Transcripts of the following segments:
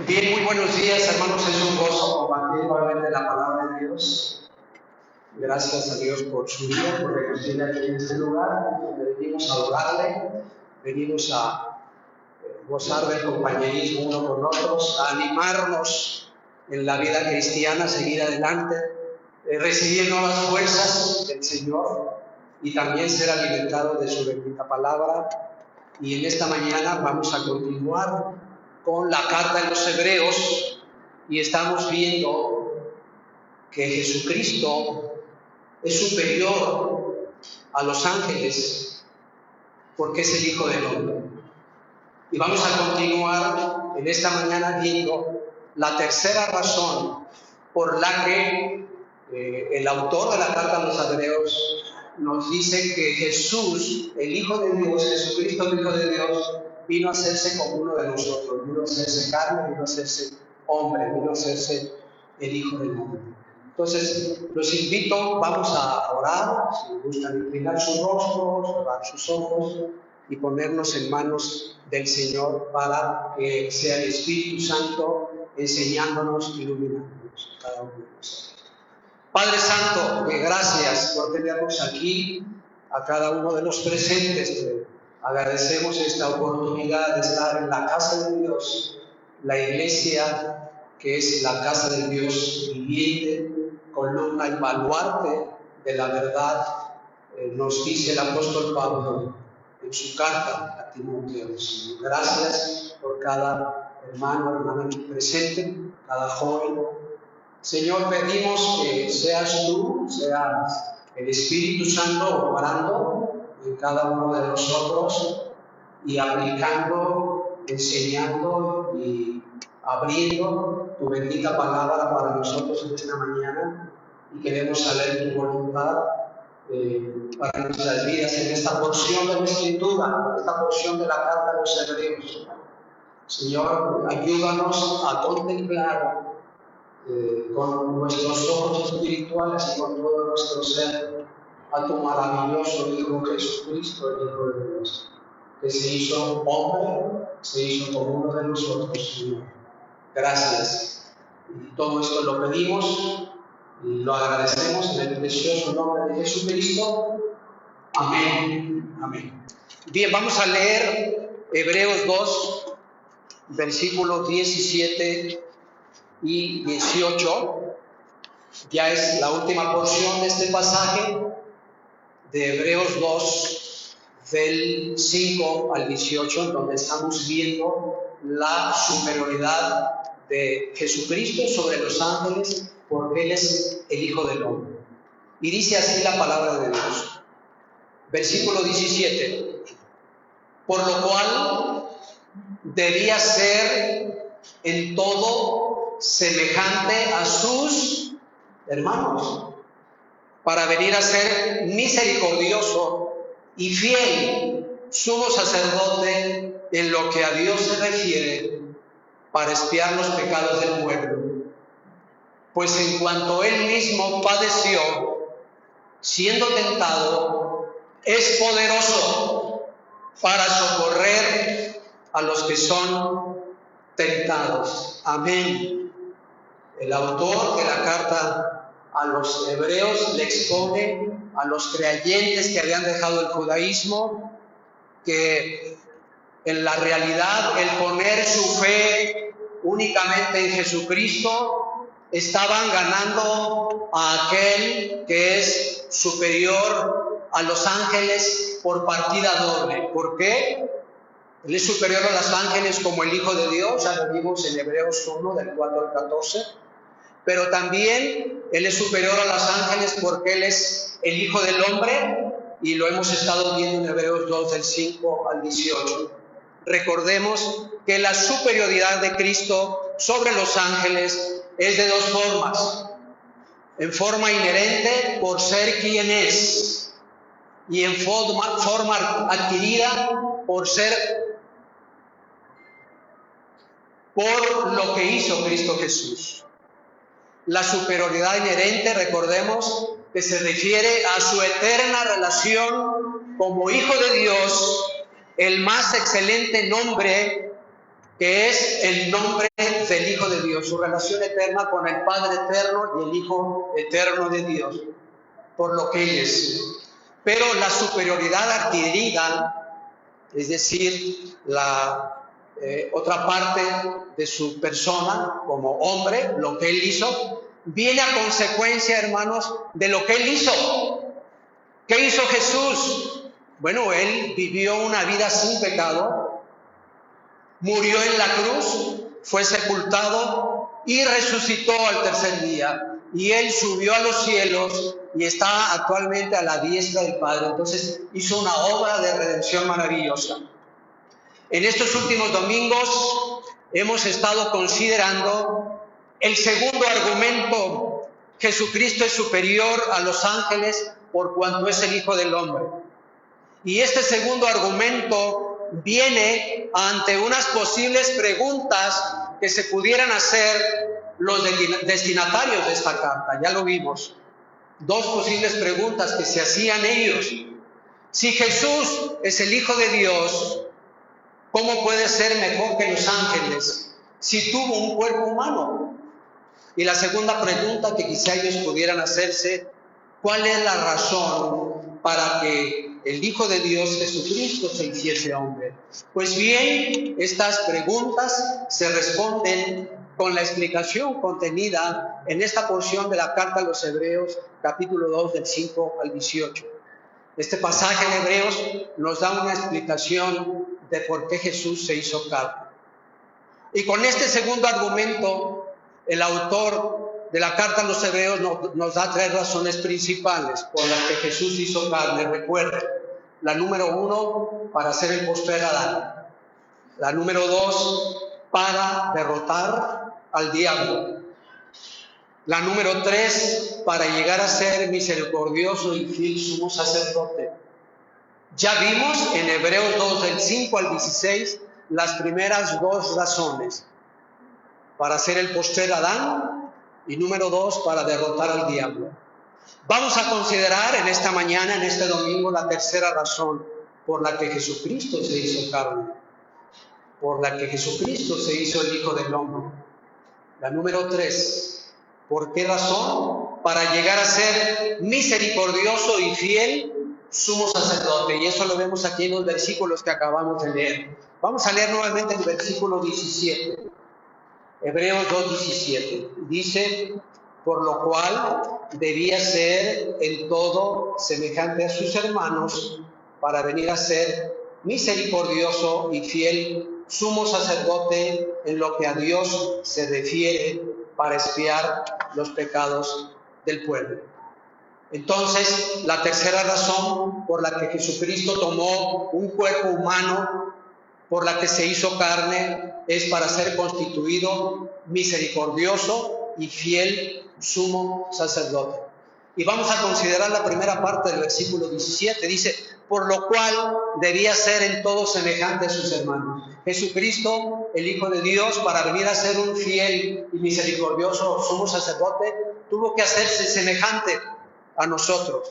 Bien, muy buenos días, hermanos. Es un gozo compartir nuevamente la palabra de Dios. Gracias a Dios por su vida, por recibirle aquí en este lugar, donde venimos a adorarle, venimos a gozar del compañerismo uno con otros, a animarnos en la vida cristiana, a seguir adelante, recibir nuevas fuerzas del Señor y también ser alimentados de su bendita palabra. Y en esta mañana vamos a continuar con la carta de los Hebreos y estamos viendo que Jesucristo es superior a los ángeles porque es el Hijo del Hombre. Y vamos a continuar en esta mañana viendo la tercera razón por la que el autor de la carta a los Hebreos nos dice que Jesús, el Hijo de Dios, Jesucristo, el Hijo de Dios, vino a hacerse como uno de nosotros, vino a hacerse carne, vino a hacerse hombre, vino a hacerse el Hijo del Hombre. Entonces, los invito, vamos a orar, si gustan inclinar sus rostros, cerrar sus ojos y ponernos en manos del Señor para que sea el Espíritu Santo enseñándonos, iluminándonos cada uno de nosotros. Padre Santo, gracias por tenernos aquí, a cada uno de los presentes. Agradecemos esta oportunidad de estar en la casa de Dios, la iglesia que es la casa del Dios viviente, columna y baluarte de la verdad, nos dice el apóstol Pablo en su carta a Timoteo. Gracias por cada hermano, hermana aquí presente, cada joven. Señor, pedimos que seas tú, seas el Espíritu Santo obrando en cada uno de nosotros y aplicando, enseñando y abriendo tu bendita palabra para nosotros en esta mañana, y queremos saber tu voluntad para nuestras vidas en esta porción de la Escritura, esta porción de la carta de los Hebreos. Señor, ayúdanos a contemplar con nuestros ojos espirituales y con todo nuestro ser a tu maravilloso Hijo Jesucristo, el Hijo de Dios, que se hizo hombre, se hizo como uno de nosotros, Señor. Gracias. Y todo esto lo pedimos y lo agradecemos en el precioso nombre de Jesucristo. Amén. Amén. Bien, vamos a leer Hebreos 2, versículos 17 y 18. Ya es la última porción de este pasaje de Hebreos 2, del 5 al 18, en donde estamos viendo la superioridad de Jesucristo sobre los ángeles, porque Él es el Hijo del Hombre. Y dice así la palabra de Dios. Versículo 17. Por lo cual debía ser en todo semejante a sus hermanos, para venir a ser misericordioso y fiel sumo sacerdote en lo que a Dios se refiere, para expiar los pecados del pueblo. Pues en cuanto Él mismo padeció, siendo tentado, es poderoso para socorrer a los que son tentados. Amén. El autor de la carta a los Hebreos le expone a los creyentes que habían dejado el judaísmo que en la realidad el poner su fe únicamente en Jesucristo estaban ganando a aquel que es superior a los ángeles por partida doble. ¿Por qué? Él es superior a los ángeles como el Hijo de Dios, ya lo vimos en Hebreos 1, del 4 al 14, pero también Él es superior a los ángeles porque Él es el Hijo del Hombre, y lo hemos estado viendo en Hebreos 2, del 5 al 18. Recordemos que la superioridad de Cristo sobre los ángeles es de dos formas: en forma inherente, por ser quien es, y en forma adquirida, por lo que hizo Cristo Jesús. La superioridad inherente, recordemos, que se refiere a su eterna relación como Hijo de Dios, el más excelente nombre que es el nombre del Hijo de Dios, su relación eterna con el Padre eterno y el Hijo eterno de Dios, por lo que Él es. Pero la superioridad adquirida, es decir, la otra parte de su persona como hombre, lo que Él hizo, viene a consecuencia, hermanos, de lo que Él hizo. ¿Qué hizo Jesús? Bueno, Él vivió una vida sin pecado, murió en la cruz, fue sepultado y resucitó al tercer día. Y Él subió a los cielos y está actualmente a la diestra del Padre. Entonces hizo una obra de redención maravillosa. En estos últimos domingos hemos estado considerando el segundo argumento: Jesucristo es superior a los ángeles por cuanto es el Hijo del Hombre. Y este segundo argumento viene ante unas posibles preguntas que se pudieran hacer los destinatarios de esta carta. Ya lo vimos. Dos posibles preguntas que se hacían ellos. Si Jesús es el Hijo de Dios, ¿cómo puede ser mejor que los ángeles si tuvo un cuerpo humano? Y la segunda pregunta que quizá ellos pudieran hacerse: ¿cuál es la razón para que el Hijo de Dios, Jesucristo, se hiciese hombre? Pues bien, estas preguntas se responden con la explicación contenida en esta porción de la carta a los Hebreos, capítulo 2, del 5 al 18. Este pasaje en Hebreos nos da una explicación de por qué Jesús se hizo carne. Y con este segundo argumento, el autor de la carta a los Hebreos nos da tres razones principales por las que Jesús hizo carne. Recuerden, la número 1, para ser el postrer Adán. La número 2, para derrotar al diablo. La número 3, para llegar a ser misericordioso y fiel sumo sacerdote. Ya vimos en Hebreos 2, del 5 al 16, las primeras dos razones: para ser el postrer Adán, y número 2, para derrotar al diablo. Vamos a considerar en esta mañana, en este domingo, la tercera razón por la que Jesucristo se hizo carne, por la que Jesucristo se hizo el Hijo del Hombre. La número 3, ¿por qué razón? Para llegar a ser misericordioso y fiel sumo sacerdote. Y eso lo vemos aquí en los versículos que acabamos de leer. Vamos a leer nuevamente el versículo 17. Hebreos 2:17. Dice: por lo cual debía ser en todo semejante a sus hermanos, para venir a ser misericordioso y fiel sumo sacerdote en lo que a Dios se refiere, para expiar los pecados del pueblo. Entonces, la tercera razón por la que Jesucristo tomó un cuerpo humano, por la que se hizo carne, es para ser constituido misericordioso y fiel sumo sacerdote. Y vamos a considerar la primera parte del versículo 17. Dice: por lo cual debía ser en todo semejante a sus hermanos. Jesucristo, el Hijo de Dios, para venir a ser un fiel y misericordioso sumo sacerdote, tuvo que hacerse semejante a nosotros.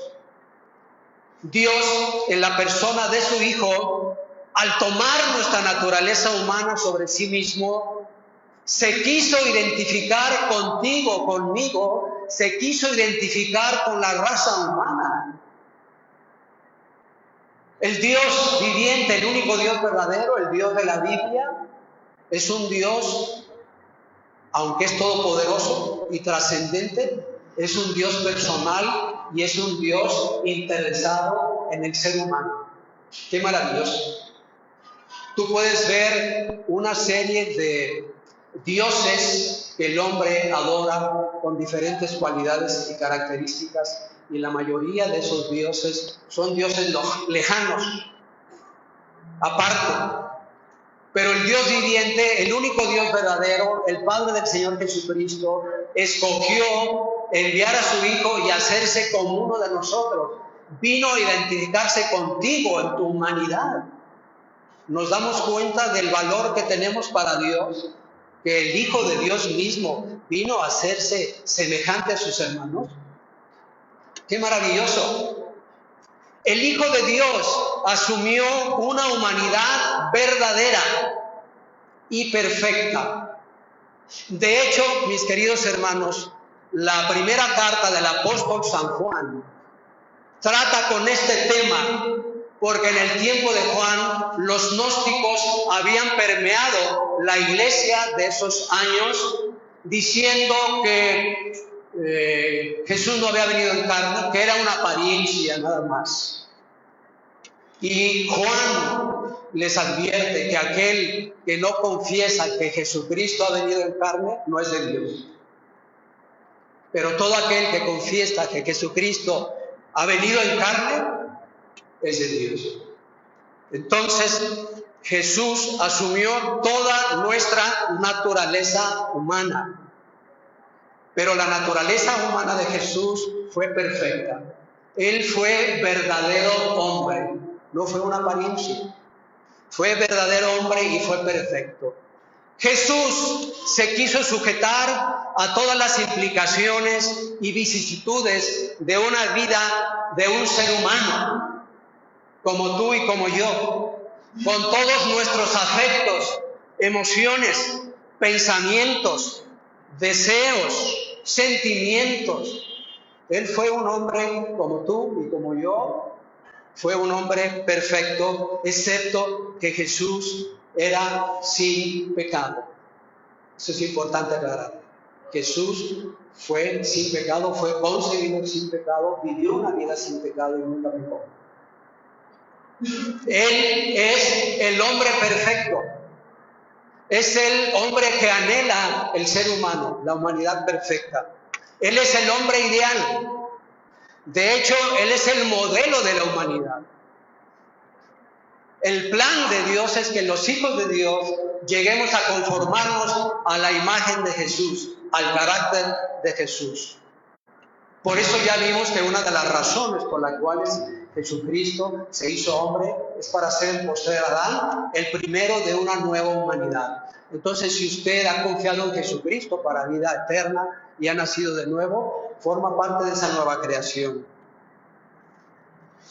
Dios, en la persona de su Hijo, al tomar nuestra naturaleza humana sobre sí mismo, se quiso identificar contigo, conmigo, se quiso identificar con la raza humana. El Dios viviente, el único Dios verdadero, el Dios de la Biblia, es un Dios, aunque es todopoderoso y trascendente, es un Dios personal y es un Dios interesado en el ser humano. ¡Qué maravilloso! Tú puedes ver una serie de dioses que el hombre adora con diferentes cualidades y características, y la mayoría de esos dioses son dioses lejanos, aparte. Pero el Dios viviente, el único Dios verdadero, el Padre del Señor Jesucristo, escogió enviar a su Hijo y hacerse como uno de nosotros. Vino a identificarse contigo en tu humanidad. Nos damos cuenta del valor que tenemos para Dios, que el Hijo de Dios mismo vino a hacerse semejante a sus hermanos. ¡Qué maravilloso! El Hijo de Dios asumió una humanidad verdadera. y perfecta. De hecho, mis queridos hermanos, la primera carta del apóstol San Juan trata con este tema, porque en el tiempo de Juan los gnósticos habían permeado la iglesia de esos años diciendo que Jesús no había venido en carne, que era una apariencia nada más. Y Juan les advierte que aquel que no confiesa que Jesucristo ha venido en carne no es de Dios. Pero todo aquel que confiesa que Jesucristo ha venido en carne es de Dios. Entonces Jesús asumió toda nuestra naturaleza humana. Pero la naturaleza humana de Jesús fue perfecta. Él fue verdadero hombre, no fue una apariencia. Fue verdadero hombre y fue perfecto. Jesús se quiso sujetar a todas las implicaciones y vicisitudes de una vida de un ser humano, como tú y como yo, con todos nuestros afectos, emociones, pensamientos, deseos, sentimientos. Él fue un hombre como tú y como yo, fue un hombre perfecto, excepto que Jesús era sin pecado. Eso es importante aclarar. Jesús fue sin pecado, fue concebido sin pecado, vivió una vida sin pecado y nunca pecó. Él es el hombre perfecto. Es el hombre que anhela el ser humano, la humanidad perfecta. Él es el hombre ideal. De hecho, Él es el modelo de la humanidad. El plan de Dios es que los hijos de Dios lleguemos a conformarnos a la imagen de Jesús, al carácter de Jesús. Por eso ya vimos que una de las razones por las cuales Jesucristo se hizo hombre es para ser el postrer Adán, el primero de una nueva humanidad. Entonces, si usted ha confiado en Jesucristo para vida eterna y ha nacido de nuevo, forma parte de esa nueva creación.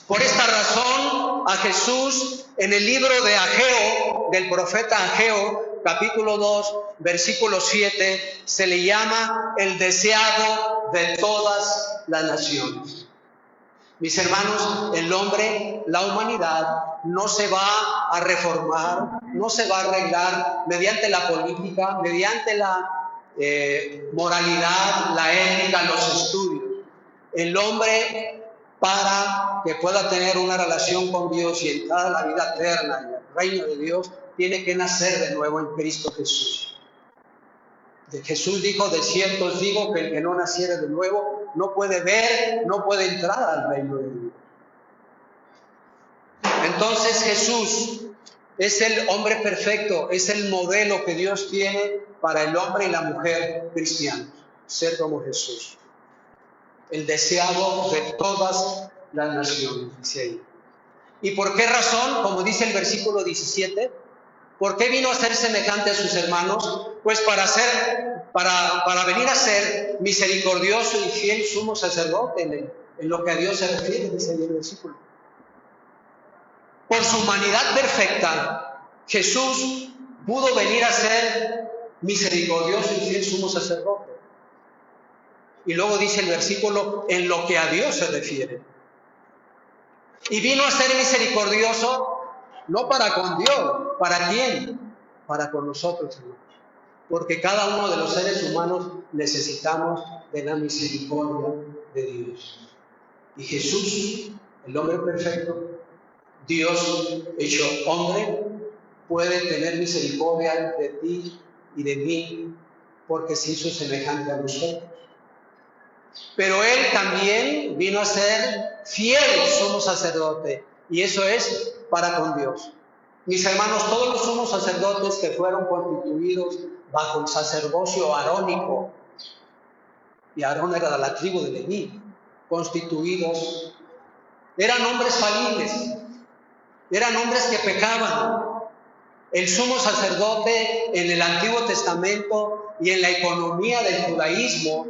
Por esta razón, a Jesús, en el libro de Ageo, del profeta Ageo, capítulo 2, versículo 7, se le llama el deseado de todas las naciones. Mis hermanos, el hombre, la humanidad, no se va a reformar, no se va a arreglar mediante la política, mediante la moralidad, la ética, los estudios. El hombre, para que pueda tener una relación con Dios y entrar a la vida eterna en el reino de Dios, tiene que nacer de nuevo en Cristo Jesús. Jesús dijo: de cierto os digo que el que no naciere de nuevo no puede ver, no puede entrar al reino de Dios. Entonces Jesús es el hombre perfecto, es el modelo que Dios tiene para el hombre y la mujer cristianos, ser como Jesús. El deseado de todas las naciones, dice ahí. ¿Y por qué razón? Como dice el versículo 17, ¿por qué vino a ser semejante a sus hermanos? Pues para venir a ser misericordioso y fiel sumo sacerdote en lo que a Dios se refiere, dice el versículo. Por su humanidad perfecta, Jesús pudo venir a ser misericordioso y fiel sumo sacerdote. Y luego dice el versículo, en lo que a Dios se refiere. Y vino a ser misericordioso no para con Dios, ¿para quién? Para con nosotros, hermanos. Porque cada uno de los seres humanos necesitamos de la misericordia de Dios. Y Jesús, el hombre perfecto, Dios hecho hombre, puede tener misericordia de ti y de mí, porque se hizo semejante a nosotros. Pero Él también vino a ser fiel sumo sacerdote, y eso es para con Dios. Mis hermanos, todos los sumos sacerdotes que fueron constituidos bajo el sacerdocio arónico, y Aarón era de la tribu de Leví, constituidos, eran hombres falibles, eran hombres que pecaban. El sumo sacerdote en el Antiguo Testamento y en la economía del judaísmo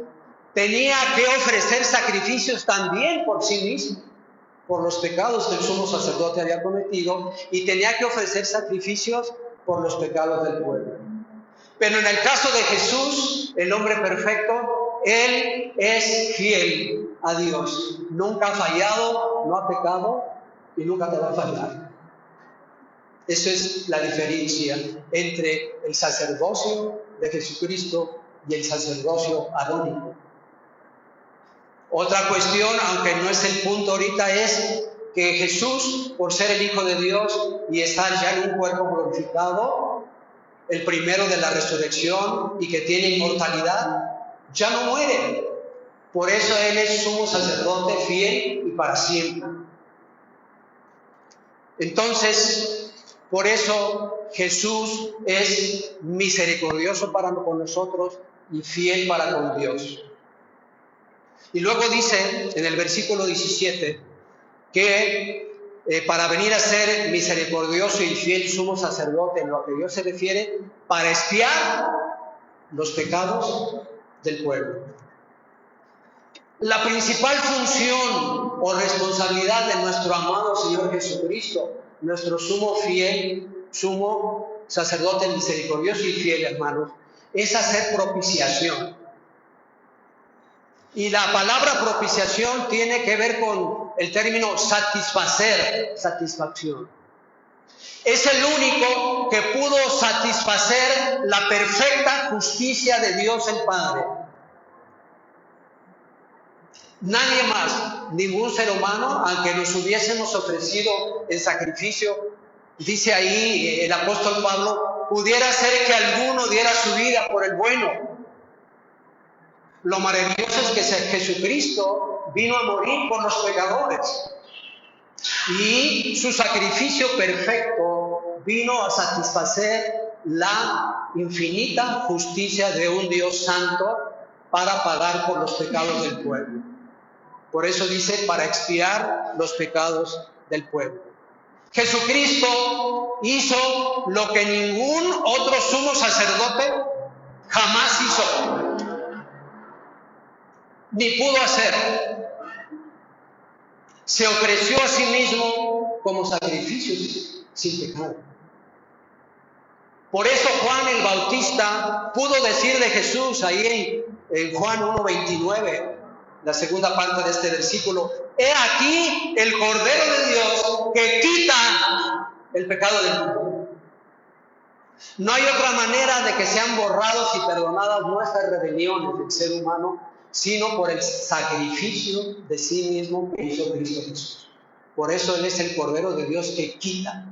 tenía que ofrecer sacrificios también por sí mismo, por los pecados que el sumo sacerdote había cometido, y tenía que ofrecer sacrificios por los pecados del pueblo. Pero en el caso de Jesús, el hombre perfecto, Él es fiel a Dios. Nunca ha fallado, no ha pecado y nunca te va a fallar. Esa es la diferencia entre el sacerdocio de Jesucristo y el sacerdocio arónico. Otra cuestión, aunque no es el punto ahorita, es que Jesús, por ser el Hijo de Dios y estar ya en un cuerpo glorificado, el primero de la resurrección y que tiene inmortalidad, ya no muere. Por eso Él es sumo sacerdote fiel y para siempre. Entonces, por eso Jesús es misericordioso para con nosotros y fiel para con Dios. Y luego dice en el versículo 17 que para venir a ser misericordioso y fiel sumo sacerdote, en lo que Dios se refiere, para expiar los pecados del pueblo. La principal función o responsabilidad de nuestro amado Señor Jesucristo, nuestro sumo sacerdote misericordioso y fiel, hermanos, es hacer propiciación. Y la palabra propiciación tiene que ver con el término satisfacer, satisfacción. Es el único que pudo satisfacer la perfecta justicia de Dios el Padre. Nadie más, ningún ser humano, aunque nos hubiésemos ofrecido en sacrificio, dice ahí el apóstol Pablo, pudiera ser que alguno diera su vida por el bueno. Lo maravilloso es que Jesucristo vino a morir por los pecadores y su sacrificio perfecto vino a satisfacer la infinita justicia de un Dios santo para pagar por los pecados del pueblo. Por eso dice, para expiar los pecados del pueblo. Jesucristo hizo lo que ningún otro sumo sacerdote jamás hizo, ni pudo hacer. Se ofreció a sí mismo como sacrificio sin pecado. Por eso Juan el Bautista pudo decir de Jesús ahí en Juan 1:29, la segunda parte de este versículo, he aquí el Cordero de Dios que quita el pecado del mundo. No hay otra manera de que sean borrados y perdonadas nuestras rebeliones del ser humano, sino por el sacrificio de sí mismo que hizo Cristo Jesús. Por eso Él es el Cordero de Dios que quita,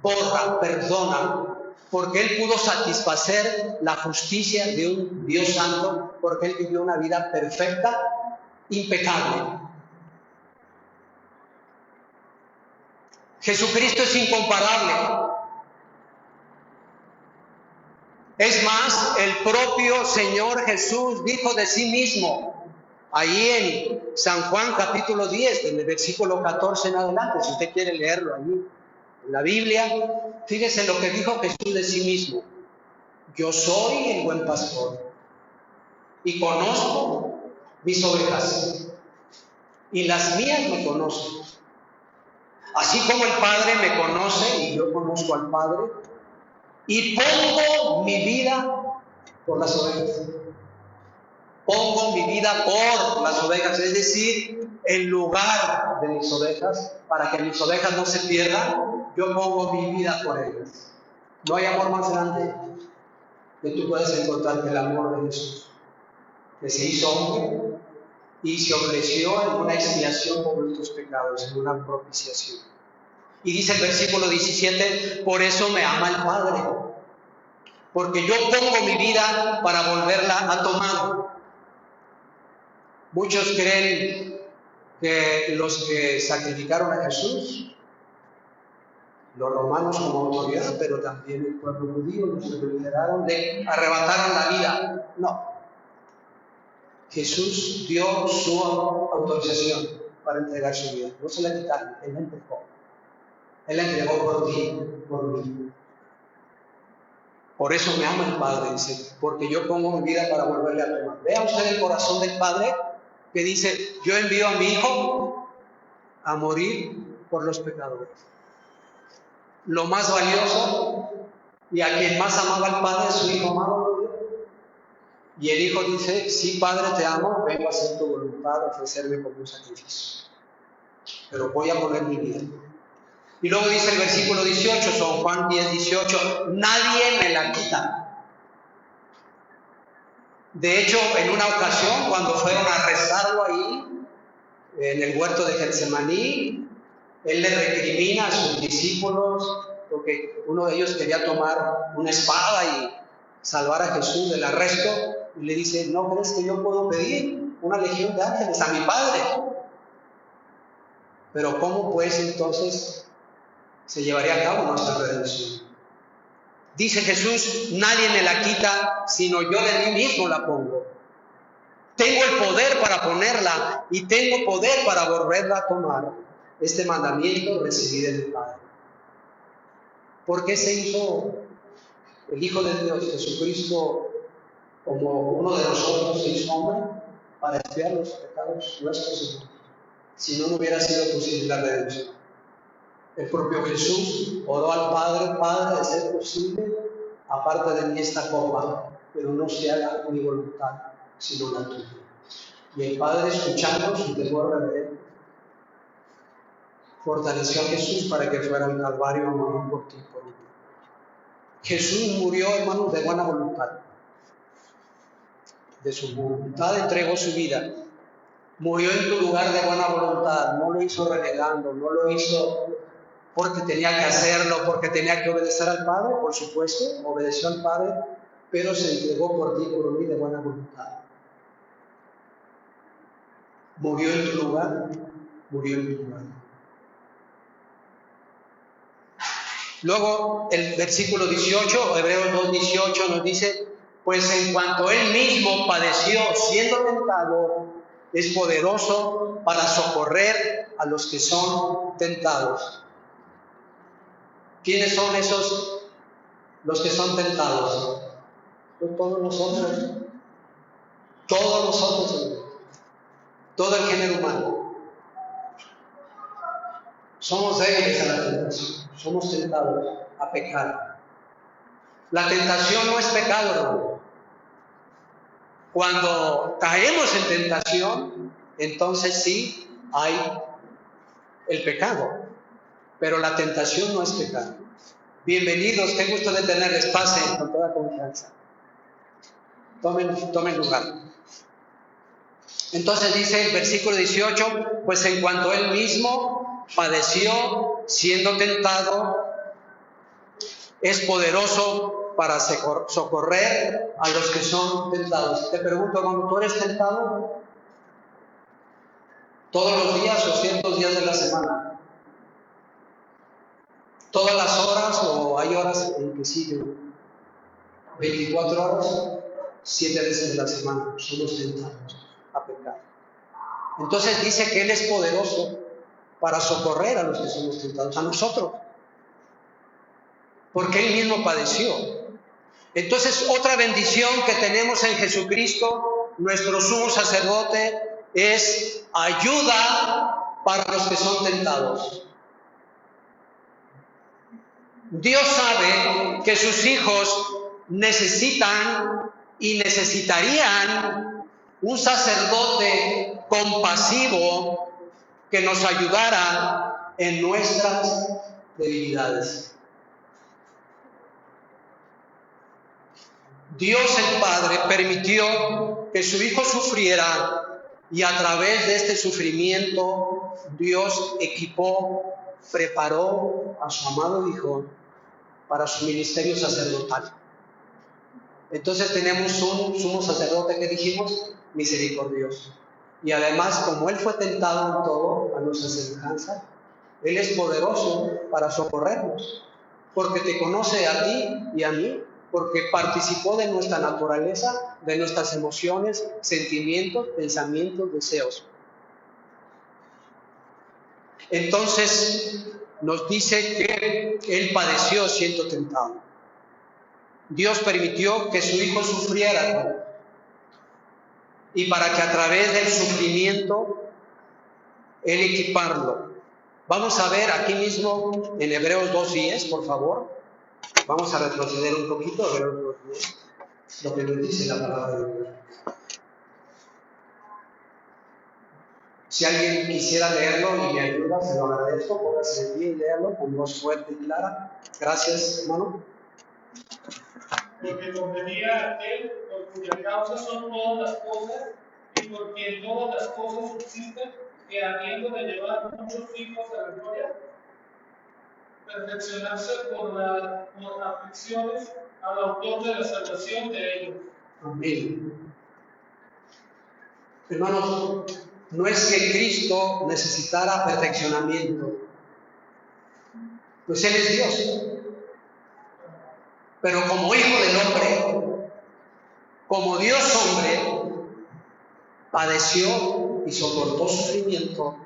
borra, perdona, porque Él pudo satisfacer la justicia de un Dios santo, porque Él vivió una vida perfecta, impecable. Jesucristo es incomparable. Es más, el propio Señor Jesús dijo de sí mismo, ahí en San Juan capítulo 10, en el versículo 14 en adelante, si usted quiere leerlo allí en la Biblia, fíjese lo que dijo Jesús de sí mismo. Yo soy el buen pastor y conozco mis ovejas y las mías me conocen. Así como el Padre me conoce y yo conozco al Padre, y pongo mi vida por las ovejas. Pongo mi vida por las ovejas, es decir, en lugar de mis ovejas, para que mis ovejas no se pierdan, yo pongo mi vida por ellas. No hay amor más grande que tú puedes encontrar que el amor de Jesús, que se hizo hombre y se ofreció en una expiación por nuestros pecados, en una propiciación. Y dice el versículo 17, por eso me ama el Padre, porque yo pongo mi vida para volverla a tomar. Muchos creen que los que sacrificaron a Jesús, los romanos como autoridad, pero también el pueblo judío, los que lo liberaron, le arrebataron la vida. No. Jesús dio su autorización para entregar su vida. No se la quitaron, Él la entregó. Él la entregó por ti, por mí. Por eso me ama el Padre, dice, porque yo pongo mi vida para volverle a tomar. Vea usted el corazón del Padre que dice, yo envío a mi Hijo a morir por los pecadores. Lo más valioso, Y a quien más amaba al Padre, su Hijo amado lo dio. Y el Hijo dice, sí, Padre, te amo, vengo a hacer tu voluntad, a ofrecerme como un sacrificio. Pero voy a poner mi vida. Y luego dice el versículo 18, San Juan 10, 18, nadie me la quita. De hecho, en una ocasión, cuando fueron a arrestarlo ahí, en el huerto de Getsemaní, él le recrimina a sus discípulos, porque uno de ellos quería tomar una espada y salvar a Jesús del arresto, y le dice, ¿no crees que yo puedo pedir una legión de ángeles a mi Padre? Pero ¿cómo pues entonces se llevaría a cabo nuestra redención? Dice Jesús, nadie me la quita, sino yo de mí mismo la pongo. Tengo el poder para ponerla y tengo poder para volverla a tomar. Este mandamiento recibí del Padre. ¿Por qué se hizo el Hijo de Dios, Jesucristo, como uno de nosotros, se hizo hombre? Para expiar los pecados nuestros. Si no, no hubiera sido posible la redención. El propio Jesús oró al Padre, Padre, de ser posible, aparte de mí esta copa, pero no se haga mi voluntad, sino la tuya. Y el Padre, escuchando su temor rebelde, fortaleció a Jesús para que fuera al Calvario a morir por ti y por mí. Jesús murió, hermanos, de buena voluntad. De su voluntad entregó su vida. Murió en tu lugar de buena voluntad. No lo hizo renegando, no lo hizo porque tenía que hacerlo, porque tenía que obedecer al Padre, por supuesto, obedeció al Padre, pero se entregó por ti y por mí de buena voluntad. Murió en tu lugar, murió en tu lugar. Luego el versículo 18, Hebreos 2:18 nos dice, pues en cuanto él mismo padeció siendo tentado, es poderoso para socorrer a los que son tentados. ¿Quiénes son esos los que son tentados? Pues todos nosotros. Todos nosotros, todo el género humano. Somos débiles a la tentación, somos tentados a pecar. La tentación no es pecado, hermano. Cuando caemos en tentación, entonces sí hay el pecado, pero la tentación no es pecado. Bienvenidos, qué gusto de tenerles, pasen con toda confianza. Tomen lugar. Entonces dice el versículo 18, pues en cuanto él mismo padeció siendo tentado, es poderoso para socorrer a los que son tentados. Te pregunto, hermano, ¿tú eres tentado? ¿Todos los días o ciertos días de la semana? ¿Todas las horas o hay horas en que siguen? 24 horas, 7 veces de la semana somos tentados a pecar. Entonces dice que Él es poderoso para socorrer a los que somos tentados, a nosotros, porque Él mismo padeció. Entonces, otra bendición que tenemos en Jesucristo, nuestro sumo sacerdote, es ayuda para los que son tentados. Dios sabe que sus hijos necesitan y necesitarían un sacerdote compasivo que nos ayudara en nuestras debilidades. Dios el Padre permitió que su Hijo sufriera y a través de este sufrimiento Dios equipó, preparó a su amado Hijo para su ministerio sacerdotal. Entonces tenemos un sumo sacerdote que dijimos misericordioso. Y además, como Él fue tentado en todo a nuestra semejanza, Él es poderoso para socorrernos, porque te conoce a ti y a mí, porque participó de nuestra naturaleza, de nuestras emociones, sentimientos, pensamientos, deseos. Entonces nos dice que Él padeció siendo tentado. Dios permitió que su Hijo sufriera, y para que a través del sufrimiento Él equiparlo. Vamos a ver aquí mismo en Hebreos 2:10, por favor. Vamos a retroceder un poquito a ver lo que nos dice la palabra de Dios. Si alguien quisiera leerlo y me ayuda, se lo agradezco. Póngase de pie y léalo con voz fuerte y clara. Gracias, hermano. Porque convenía a aquel por cuya causa son todas las cosas y por quien todas las cosas subsisten, que habiendo de llevar muchos hijos a la gloria, perfeccionarse por aflicciones al autor de la salvación de ellos. Amén. Hermanos, no es que Cristo necesitara perfeccionamiento, pues Él es Dios. Pero como Hijo del Hombre, como Dios hombre, padeció y soportó sufrimiento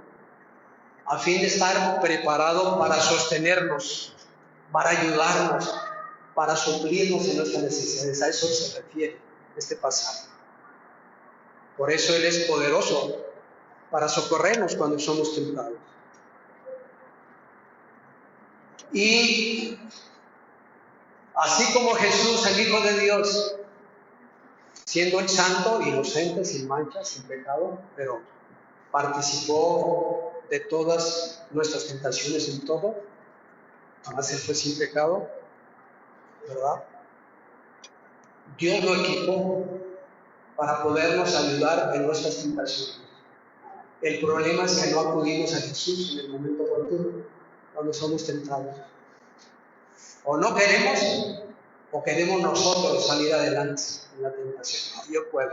a fin de estar preparado para sostenernos, para ayudarnos, para suplirnos en nuestras necesidades. A eso se refiere este pasaje. Por eso Él es poderoso para socorrernos cuando somos tentados. Y así como Jesús, el Hijo de Dios, siendo el santo, inocente, sin mancha, sin pecado, pero participó de todas nuestras tentaciones en todo, además Él fue sin pecado, ¿verdad? Dios lo equipó para podernos ayudar en nuestras tentaciones. El problema es que no acudimos a Jesús en el momento oportuno, cuando somos tentados. O no queremos, o queremos nosotros salir adelante en la tentación. No, yo puedo.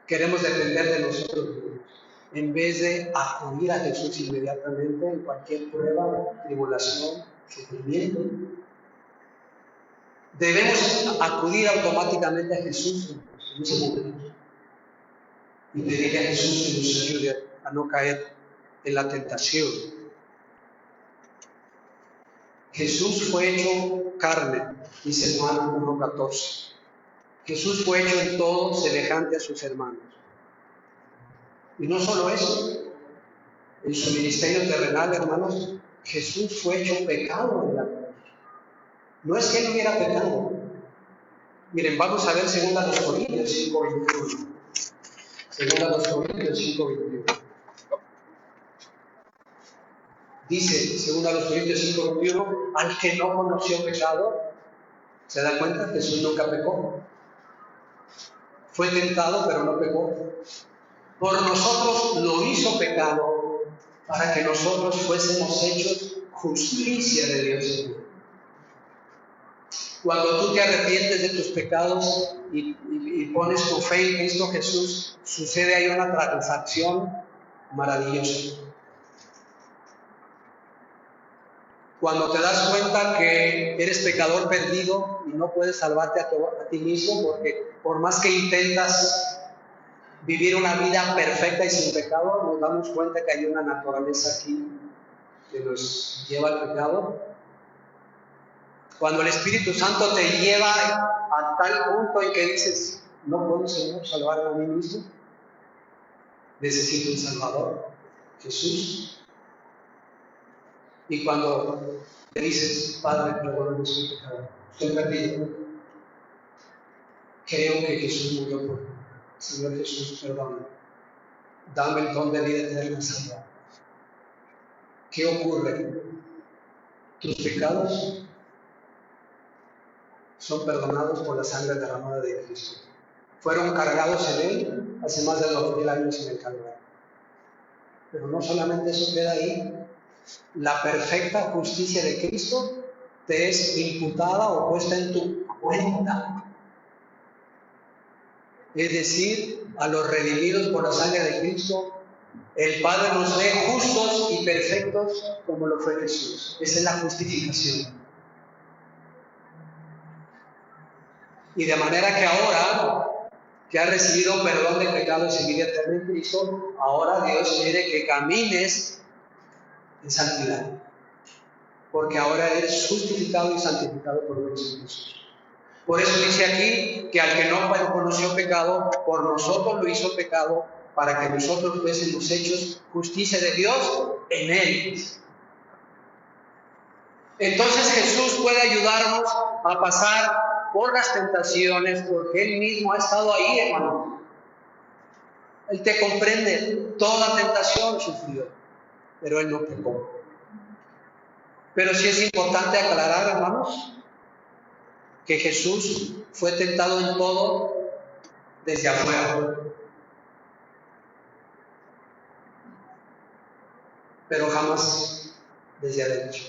Queremos depender de nosotros mismos, en vez de acudir a Jesús inmediatamente en cualquier prueba, tribulación, sufrimiento. Debemos acudir automáticamente a Jesús en ese momento y pedirle a Jesús que nos ayude a no caer en la tentación. Jesús fue hecho carne, dice Juan 1:14. Jesús fue hecho en todo semejante a sus hermanos. Y no solo eso, en su ministerio terrenal, hermanos, Jesús fue hecho pecado en la cruz. No es que Él hubiera pecado. Miren, vamos a ver 2 Corintios 5:21. 2 Corintios 5:21. Dice, 2 Corintios 5:21, al que no conoció pecado, ¿se da cuenta? Jesús nunca pecó. Fue tentado, pero no pecó. Por nosotros lo hizo pecado, para que nosotros fuésemos hechos justicia de Dios. Cuando tú te arrepientes de tus pecados y pones tu fe en Cristo Jesús, sucede ahí una transacción maravillosa. Cuando te das cuenta que eres pecador perdido y no puedes salvarte a ti mismo, porque por más que intentas vivir una vida perfecta y sin pecado, nos damos cuenta que hay una naturaleza aquí que nos lleva al pecado. Cuando el Espíritu Santo te lleva a tal punto en que dices, no puedo, Señor, salvarme a mí mismo, necesito un Salvador, Jesús. Y cuando te dices, Padre, perdóname, soy pecador, estoy perdido, creo que Jesús murió por mí. Señor Jesús, perdóname, dame el don de vida eterna, Señor. ¿Qué ocurre? Tus pecados son perdonados por la sangre derramada de Cristo. Fueron cargados en Él hace más de 2000 años en el Calvario. Pero no solamente eso queda ahí. La perfecta justicia de Cristo te es imputada o puesta en tu cuenta. Es decir, a los redimidos por la sangre de Cristo, el Padre nos ve justos y perfectos como lo fue Jesús. Esa es la justificación. Y de manera que ahora que has recibido perdón de pecados y vida eterna en Cristo, ahora Dios quiere que camines en santidad. Porque ahora eres justificado y santificado por Cristo Jesús. Por eso dice aquí que al que no conoció pecado, por nosotros lo hizo pecado, para que nosotros fuésemos hechos justicia de Dios en Él. Entonces Jesús puede ayudarnos a pasar por las tentaciones porque Él mismo ha estado ahí, hermano. Él te comprende, toda tentación sufrió, pero Él no pecó. Pero sí es importante aclarar, hermanos, que Jesús fue tentado en todo desde afuera, pero jamás desde adentro.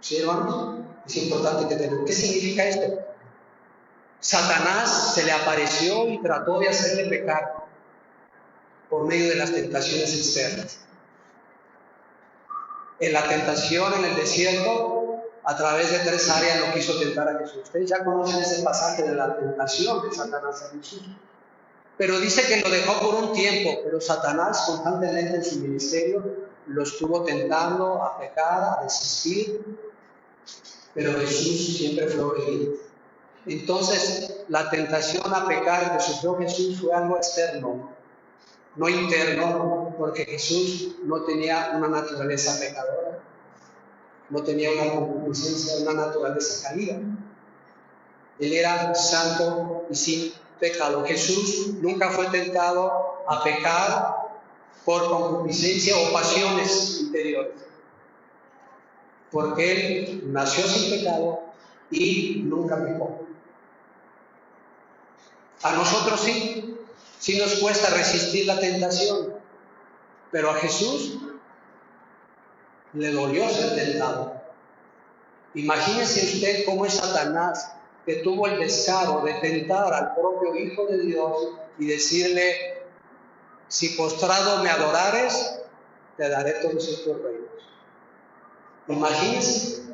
¿Sí, hermanos? Es importante que tengan. ¿Qué significa esto? Satanás se le apareció y trató de hacerle pecar por medio de las tentaciones externas. En la tentación en el desierto, a través de 3 áreas lo quiso tentar a Jesús. Ustedes ya conocen ese pasaje de la tentación de Satanás a Jesús. Pero dice que lo dejó por un tiempo, pero Satanás constantemente en su ministerio lo estuvo tentando a pecar, a desistir, pero Jesús siempre fue obediente. Entonces, la tentación a pecar que sufrió Jesús fue algo externo, no interno, porque Jesús no tenía una naturaleza pecadora, no tenía una concupiscencia, una naturaleza caída. Él era santo y sin pecado. Jesús nunca fue tentado a pecar por concupiscencia o pasiones interiores, porque Él nació sin pecado y nunca pecó. A nosotros sí nos cuesta resistir la tentación, pero a Jesús le dolió ser tentado. Imagínese usted cómo es Satanás, que tuvo el descaro de tentar al propio Hijo de Dios y decirle: si postrado me adorares, te daré todos estos reinos. Imagínese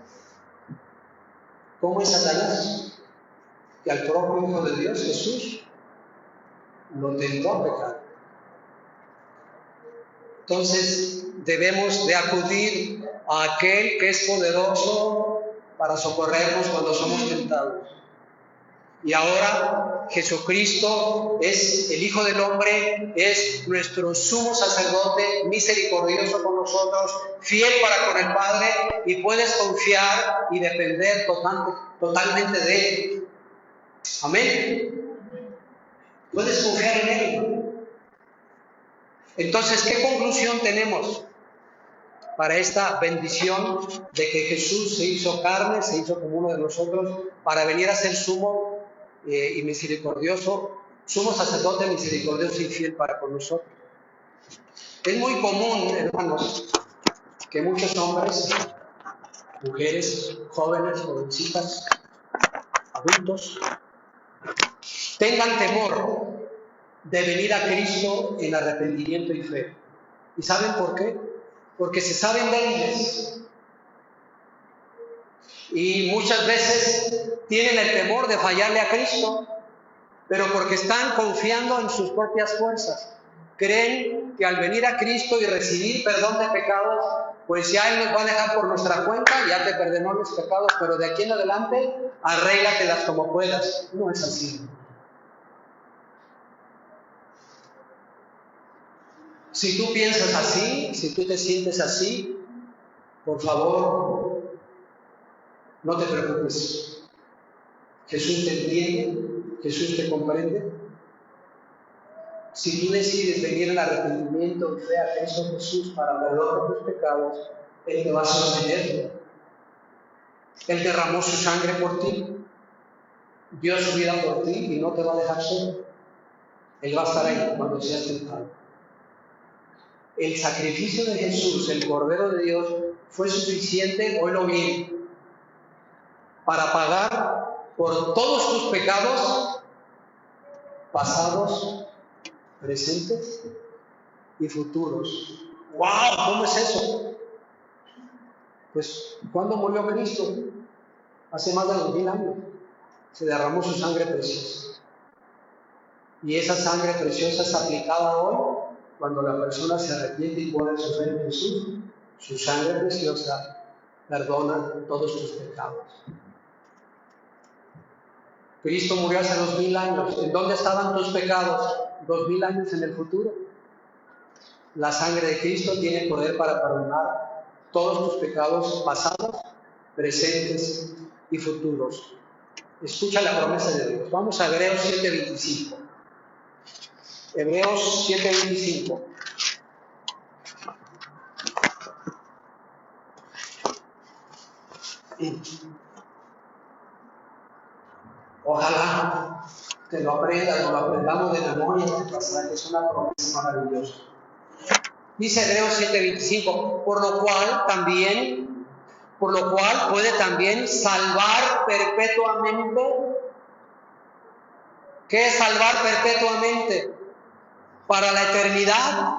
cómo es Satanás, que al propio Hijo de Dios, Jesús, lo tentó a pecar. Entonces debemos de acudir a aquel que es poderoso para socorrernos cuando somos tentados. Y ahora Jesucristo es el Hijo del Hombre, es nuestro sumo sacerdote, misericordioso con nosotros, fiel para con el Padre, y puedes confiar y depender totalmente de Él. Amén. Puedes confiar en Él. Entonces, ¿qué conclusión tenemos para esta bendición de que Jesús se hizo carne, se hizo como uno de nosotros, para venir a ser sumo y misericordioso, sumo sacerdote misericordioso y fiel para con nosotros? Es muy común, hermanos, que muchos hombres, mujeres, jóvenes, jovencitas, adultos, tengan temor de venir a Cristo en arrepentimiento y fe. ¿Y saben por qué? Porque se saben débiles. Y muchas veces tienen el temor de fallarle a Cristo, pero porque están confiando en sus propias fuerzas. Creen que al venir a Cristo y recibir perdón de pecados, pues ya Él nos va a dejar por nuestra cuenta, ya te perdonó los pecados, pero de aquí en adelante arréglatelas como puedas. No es así. Si tú piensas así, si tú te sientes así, por favor, no te preocupes. Jesús te entiende, Jesús te comprende. Si tú decides venir al arrepentimiento y fe a Cristo Jesús para perdón de tus pecados, Él te va a sostener. Él derramó su sangre por ti, dio su vida por ti y no te va a dejar solo. Él va a estar ahí cuando seas tentado. El sacrificio de Jesús, el Cordero de Dios, fue suficiente, oílo bien, para pagar por todos tus pecados pasados, presentes y futuros. ¡Wow! ¿Cómo es eso? Pues, ¿cuándo murió Cristo? Hace más de 2000 años. Se derramó su sangre preciosa. Y esa sangre preciosa es aplicada hoy cuando la persona se arrepiente y pone su fe en Jesús. Su sangre preciosa perdona todos tus pecados. Cristo murió hace 2000 años. ¿En dónde estaban tus pecados? 2000 años en el futuro. La sangre de Cristo tiene poder para perdonar todos tus pecados pasados, presentes y futuros. Escucha la promesa de Dios. Vamos a Hebreos 7:25. Hebreos 7:25. Ojalá que lo aprendan, o lo aprendamos de memoria este pasaje, es una promesa maravillosa. Dice Hebreos 7:25, por lo cual puede también salvar perpetuamente. ¿Qué es salvar perpetuamente? Para la eternidad.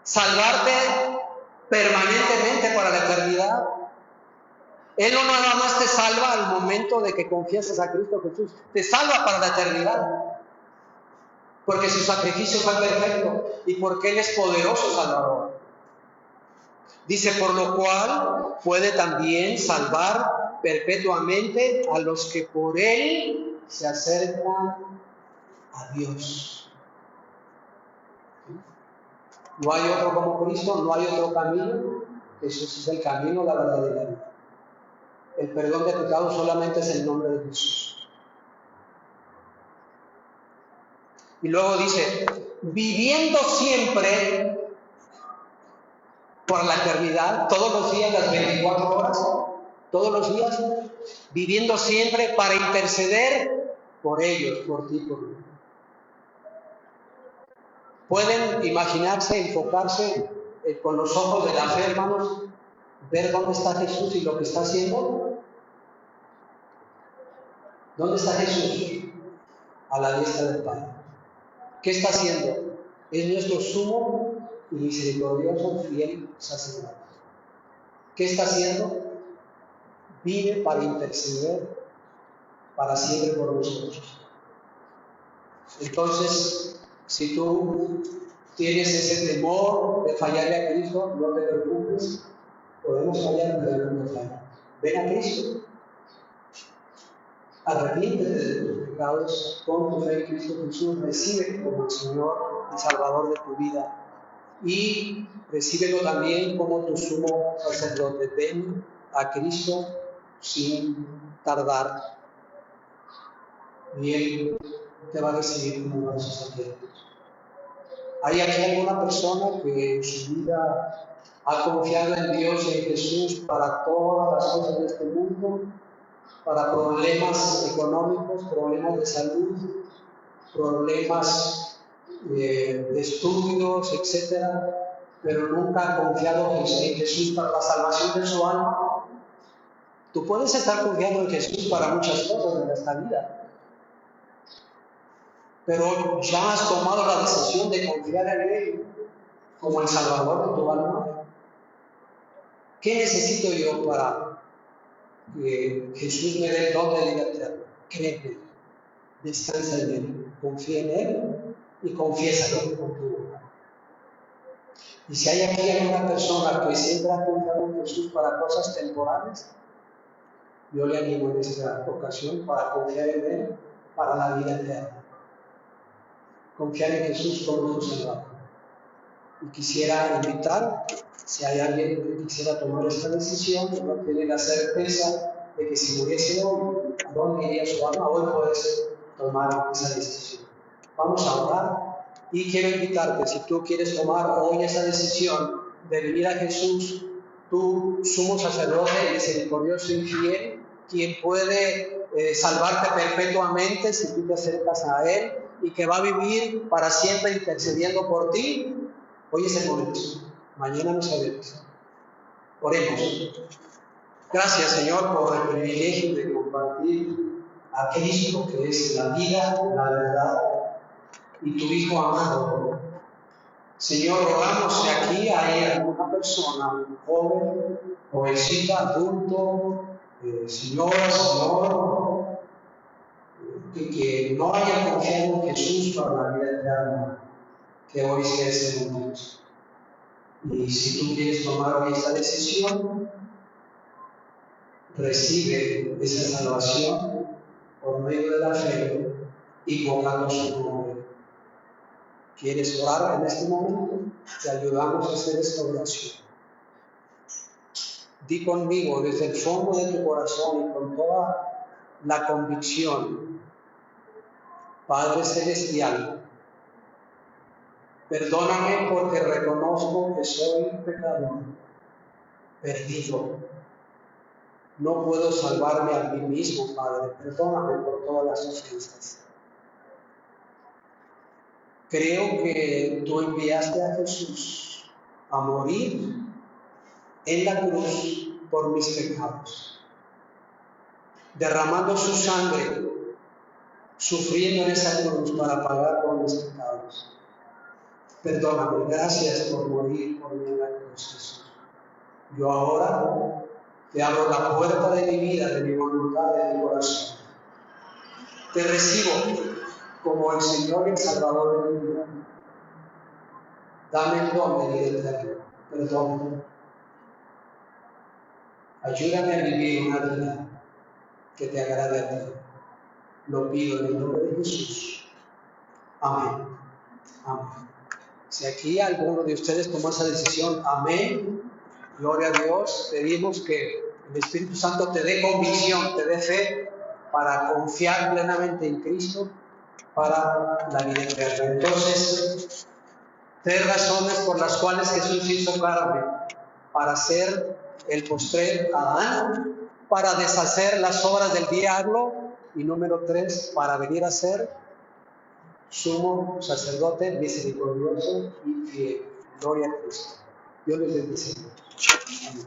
Salvarte permanentemente para la eternidad. Él no nada más te salva al momento de que confiesas a Cristo Jesús, te salva para la eternidad. Porque su sacrificio fue perfecto y porque Él es poderoso Salvador. Dice, por lo cual puede también salvar perpetuamente a los que por Él se acercan a Dios. No hay otro como Cristo, no hay otro camino. Jesús es el camino, la verdad y la vida. El perdón de pecados solamente es el nombre de Jesús. Y luego dice, viviendo siempre por la eternidad, todos los días, las 24 horas, todos los días, viviendo siempre para interceder por ellos, por ti, por mí. Pueden imaginarse, enfocarse con los ojos de la fe, hermanos, ver dónde está Jesús y lo que está haciendo. ¿Dónde está Jesús? A la diestra del Padre. ¿Qué está haciendo? Es nuestro sumo y misericordioso, fiel sacerdote. ¿Qué está haciendo? Vive para interceder para siempre por nosotros. Entonces, si tú tienes ese temor de fallarle a Cristo, no te preocupes, podemos fallar, pero no fallar. Ven a Cristo, arrepiéntete de tus pecados, pon tu fe en Cristo Jesús, recibe como el Señor y Salvador de tu vida y recíbelo también como tu sumo sacerdote. Ven a Cristo sin tardar y Él te va a recibir como brazos abiertos. ¿Hay aquí alguna persona que en su vida ha confiado en Dios y en Jesús para todas las cosas de este mundo? Para problemas económicos, problemas de salud, problemas de estudios, etcétera, pero nunca ha confiado en Jesús para la salvación de su alma. Tú puedes estar confiando en Jesús para muchas cosas en esta vida, pero ya has tomado la decisión de confiar en Él como el Salvador de tu alma. ¿Qué necesito yo para que Jesús me dé el don de vida eterna? Cree en Él, descansa en Él, confía en Él y confiésalo con tu boca. Y si hay aquí alguna persona que siempre ha confiado en Jesús para cosas temporales, yo le animo en esta ocasión para confiar en Él para la vida eterna. Confiar en Jesús como su Salvador. Y quisiera invitar, si hay alguien que quisiera tomar esta decisión, que no tiene la certeza de que si muriese hoy, ¿a dónde iría su alma? Hoy puedes tomar esa decisión. Vamos a orar y quiero invitarte, si tú quieres tomar hoy esa decisión de venir a Jesús, tú, sumo sacerdote misericordioso y fiel, quien puede salvarte perpetuamente si tú te acercas a Él y que va a vivir para siempre intercediendo por ti. Hoy es el momento, mañana no sabemos. Oremos. Gracias, Señor, por el privilegio de compartir a Cristo, que es la vida, la verdad, y tu Hijo amado. Señor, rogamos si aquí hay alguna persona, un joven, jovencita, adulto, señora, señor, que no haya confiado en Jesús para la vida eterna, que hoy sea ese momento. Y si tú quieres tomar hoy esta decisión, recibe esa salvación por medio de la fe, invocando su nombre. ¿Quieres orar en este momento? Te ayudamos a hacer esta oración. Di conmigo desde el fondo de tu corazón y con toda la convicción: Padre Celestial, perdóname porque reconozco que soy pecador, perdido. No puedo salvarme a mí mismo, Padre. Perdóname por todas las ofensas. Creo que tú enviaste a Jesús a morir en la cruz por mis pecados, derramando su sangre, sufriendo en esa cruz para pagar por mis pecados. Perdóname, gracias por morir por mí en la cruz, Jesús. Yo ahora te abro la puerta de mi vida, de mi voluntad, de mi corazón. Te recibo como el Señor y el Salvador de mi vida. Dame el don de vida eterna. Perdóname. Ayúdame a vivir una vida que te agrade a ti. Lo pido en el nombre de Jesús. Amén. Amén. Si aquí alguno de ustedes tomó esa decisión, amén. Gloria a Dios. Pedimos que el Espíritu Santo te dé convicción, te dé fe para confiar plenamente en Cristo para la vida eterna. Entonces, 3 razones por las cuales Jesús hizo carne: para ser el postrer Adán, para deshacer las obras del diablo, y número 3, para venir a ser sumo sacerdote misericordioso y fiel. Gloria a Cristo. Dios les bendiga. Amén.